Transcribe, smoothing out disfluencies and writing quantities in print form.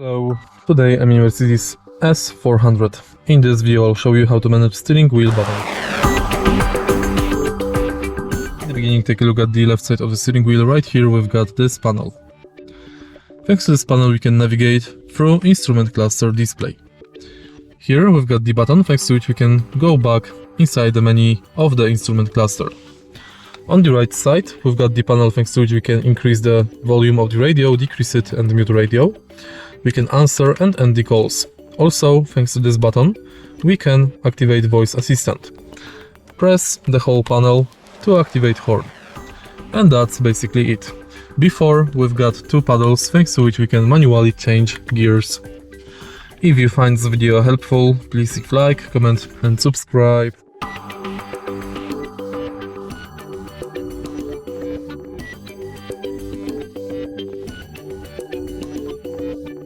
Hello, today I'm in Mercedes S400. In this video I'll show you how to manage steering wheel buttons. In the beginning, take a look at the left side of the steering wheel. Right here we've got this panel. Thanks to this panel we can navigate through instrument cluster display. Here we've got the button thanks to which we can go back inside the menu of the instrument cluster. On the right side we've got the panel thanks to which we can increase the volume of the radio, decrease it and mute radio. We can answer and end the calls. Also, thanks to this button, we can activate voice assistant. Press the whole panel to activate horn. And that's basically it. Before, we've got two paddles thanks to which we can manually change gears. If you find this video helpful, please leave a like, comment and subscribe.